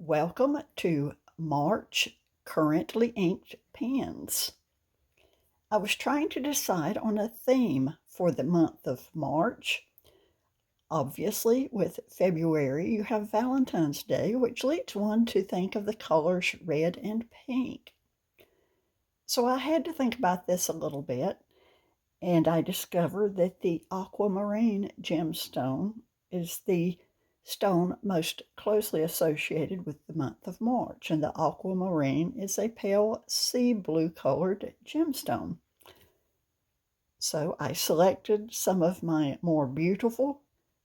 Welcome to March Currently Inked Pens. I was trying to decide on a theme for the month of March. Obviously, with February, you have Valentine's Day, which leads one to think of the colors red and pink. So I had to think about this a little bit, and I discovered that the Aquamarine gemstone is the stone most closely associated with the month of March, and the aquamarine is a pale sea blue colored gemstone. So I selected some of my more beautiful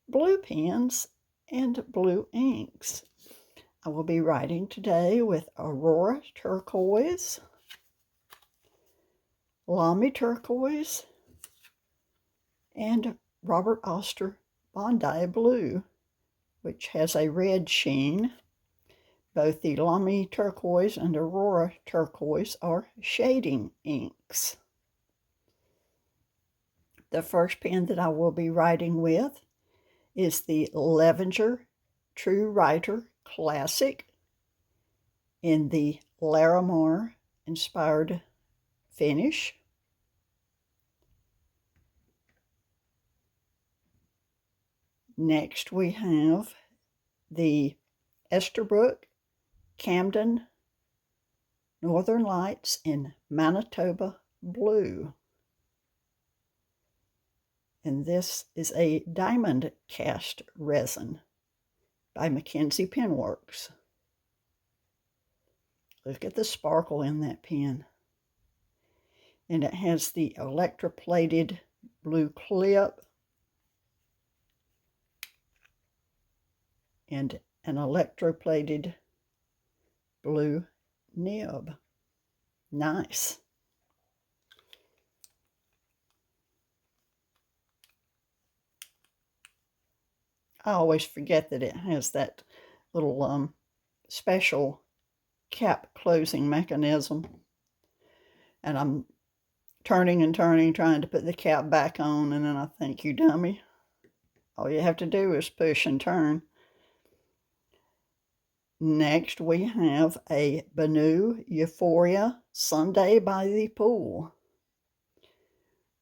blue pens and blue inks. I will be writing today with Aurora turquoise, Lamy turquoise, and Robert Oster Bondi blue, which has a red sheen. Both the Lamy turquoise and Aurora turquoise are shading inks. The first pen that I will be writing with is the Levenger True Writer Classic in the Larimar inspired finish. Next we have the Esterbrook Camden Northern Lights in Manitoba Blue. And this is a diamond cast resin by Mackenzie Penworks. Look at the sparkle in that pen. And it has the electroplated blue clip and an electroplated blue nib. Nice. I always forget that it has that little special cap closing mechanism. And I'm turning and turning, trying to put the cap back on, and then I think, you dummy. All you have to do is push and turn. Next, we have a Banu Euphoria Sunday by the Pool,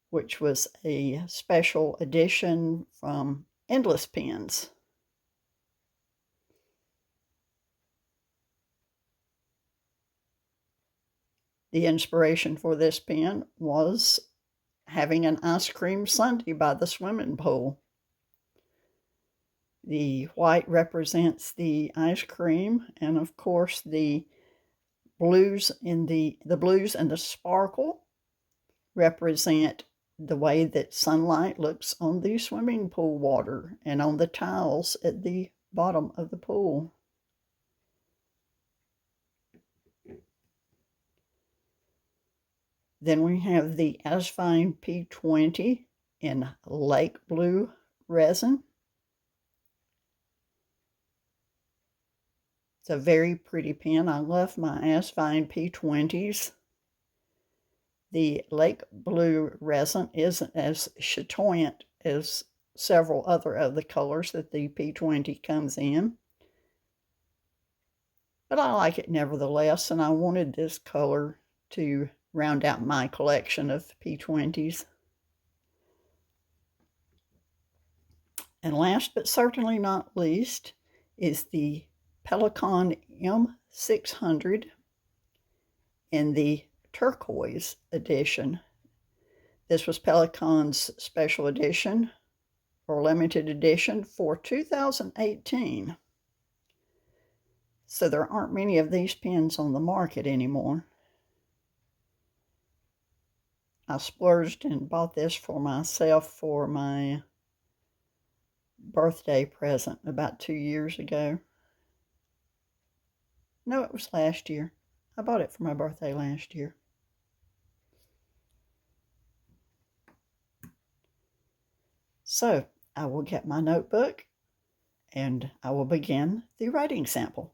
which was a special edition from Endless Pens. The inspiration for this pen was having an ice cream sundae by the swimming pool. The white represents the ice cream, and of course the blues and the blues and the sparkle represent the way that sunlight looks on the swimming pool water and on the tiles at the bottom of the pool. Then we have the Asfine P20 in lake blue resin. It's a very pretty pen. I love my Asfine P20s. The lake blue resin isn't as chatoyant as several other of the colors that the P20 comes in, but I like it nevertheless, and I wanted this color to round out my collection of P20s. And last but certainly not least is the Pelikan M600 in the turquoise edition. This was Pelikan's special edition or limited edition for 2018. So there aren't many of these pens on the market anymore. I splurged and bought this for myself for my birthday present about 2 years ago. No, it was last year. I bought it for my birthday last year. So I will get my notebook and I will begin the writing sample.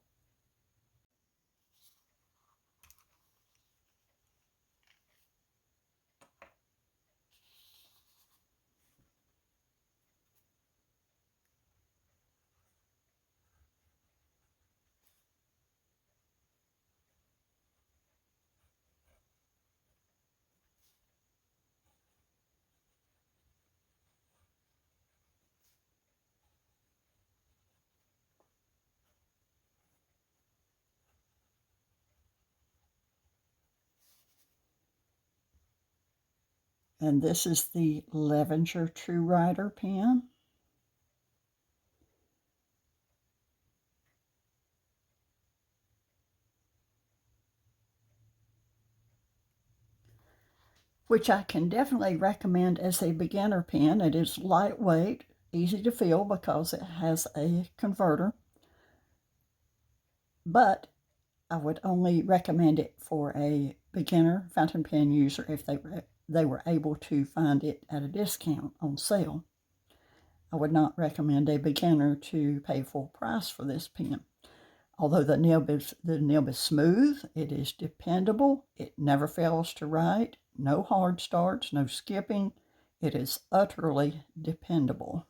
And this is the Levenger True Rider pen. Which I can definitely recommend as a beginner pen. It is lightweight, easy to fill because it has a converter, but I would only recommend it for a beginner fountain pen user if they were able to find it at a discount on sale. I would not recommend a beginner to pay full price for this pen. Although the nib is smooth, it is dependable, it never fails to write, no hard starts, no skipping. It is utterly dependable.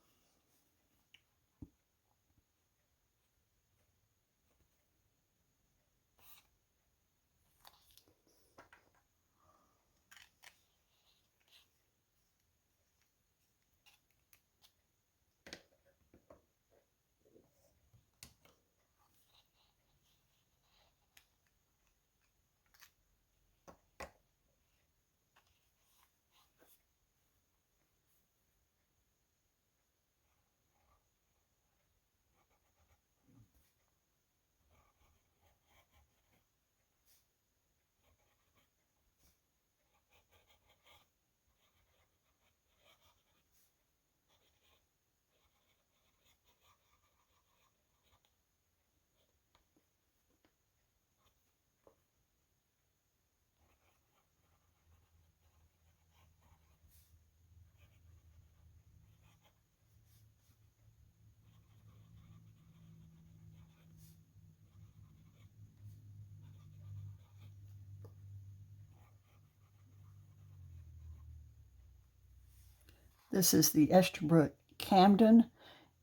This is the Esterbrook Camden.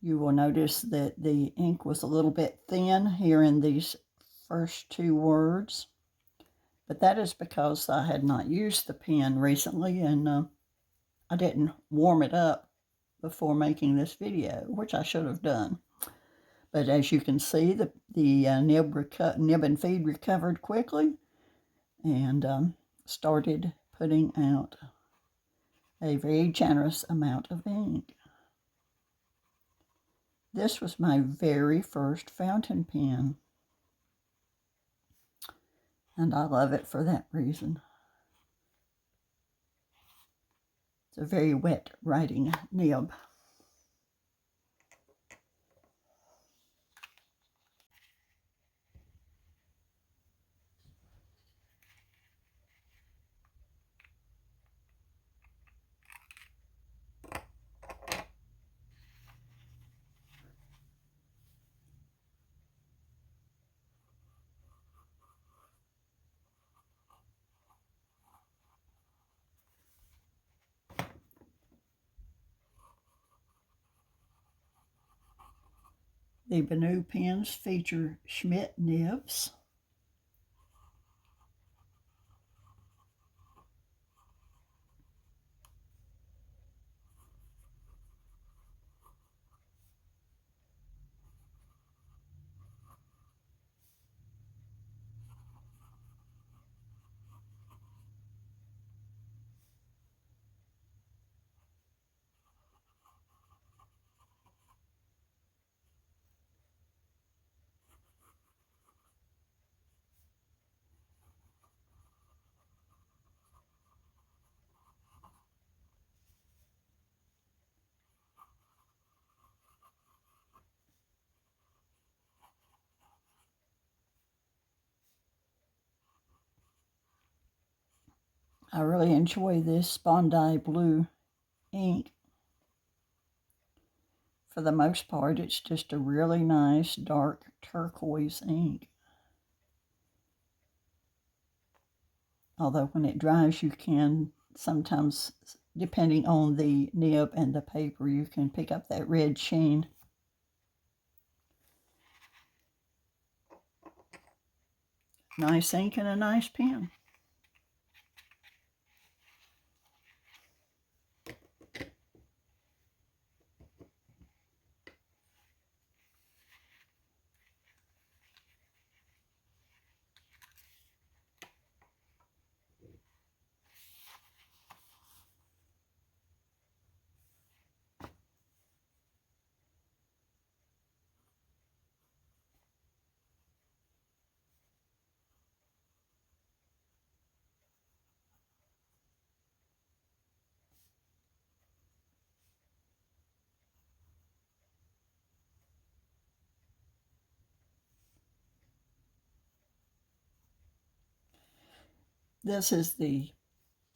You will notice that the ink was a little bit thin here in these first two words, but that is because I had not used the pen recently and I didn't warm it up before making this video, which I should have done. But as you can see, the nib and feed recovered quickly and started putting out a very generous amount of ink. This was my very first fountain pen, and I love it for that reason. It's a very wet writing nib. The Benu pens feature Schmidt nibs. I really enjoy this Bondi Blue ink. For the most part, it's just a really nice dark turquoise ink. Although when it dries, you can sometimes, depending on the nib and the paper, you can pick up that red sheen. Nice ink and a nice pen. This is the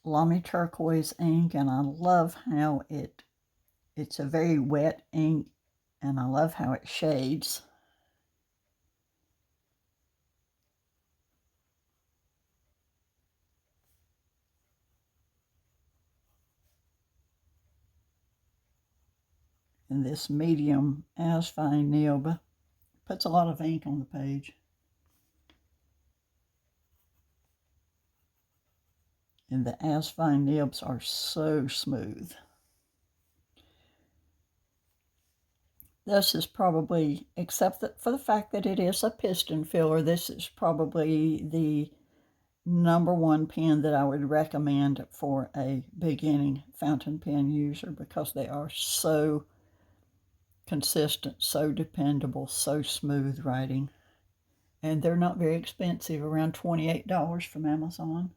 Lamy Turquoise ink, and I love how it's a very wet ink, and I love how it shades. And this medium as fine nib puts a lot of ink on the page. And the as fine nibs are so smooth. This is probably, except that for the fact that it is a piston filler, this is probably the #1 pen that I would recommend for a beginning fountain pen user, because they are so consistent, so dependable, so smooth writing. And they're not very expensive, around $28 from Amazon.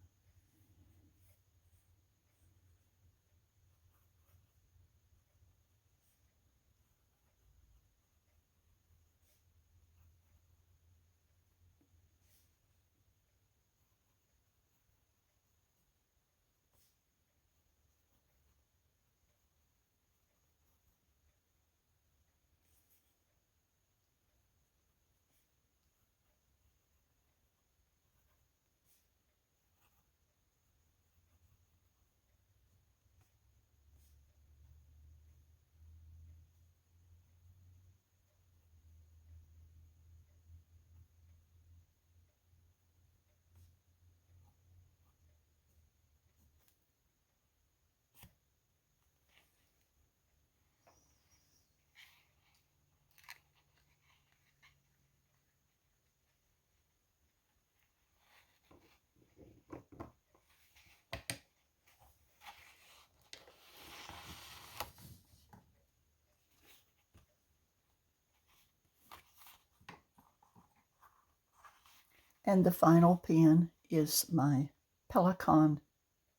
And the final pen is my Pelikan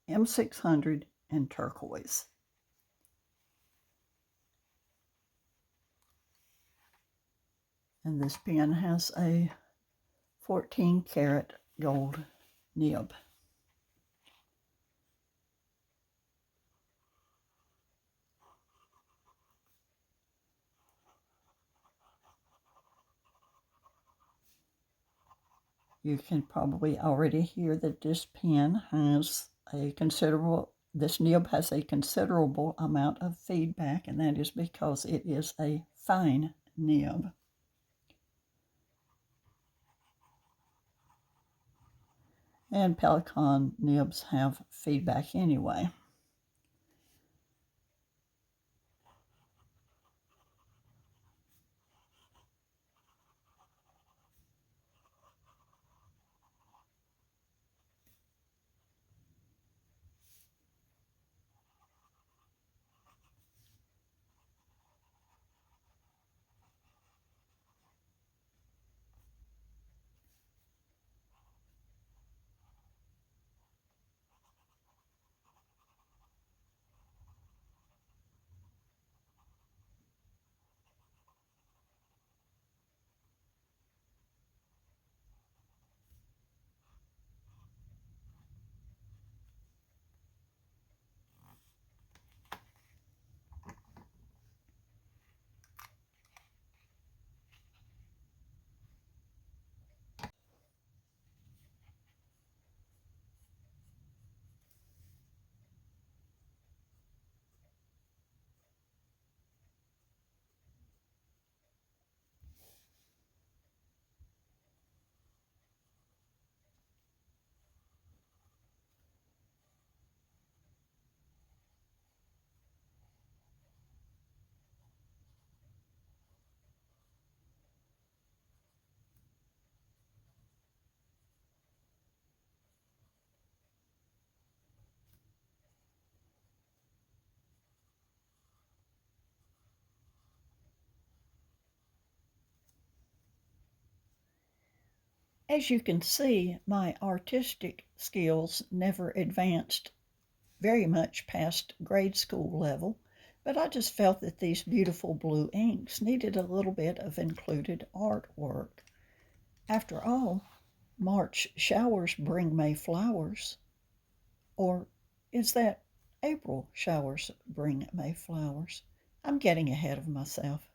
M600 in turquoise. And this pen has a 14 karat gold nib. You can probably already hear that this pen has this nib has a considerable amount of feedback, and that is because it is a fine nib. And Pelikan nibs have feedback anyway. As you can see, my artistic skills never advanced very much past grade school level, but I just felt that these beautiful blue inks needed a little bit of included artwork. After all, March showers bring May flowers. Or is that April showers bring May flowers? I'm getting ahead of myself.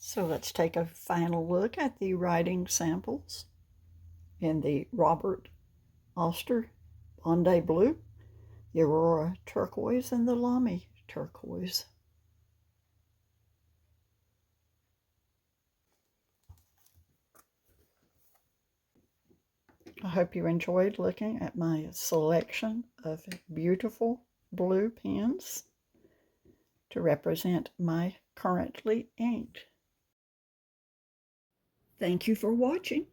So let's take a final look at the writing samples in the Robert Oster Bondi Blue, the Aurora Turquoise, and the Lamy Turquoise. I hope you enjoyed looking at my selection of beautiful blue pens to represent my currently inked. Thank you for watching.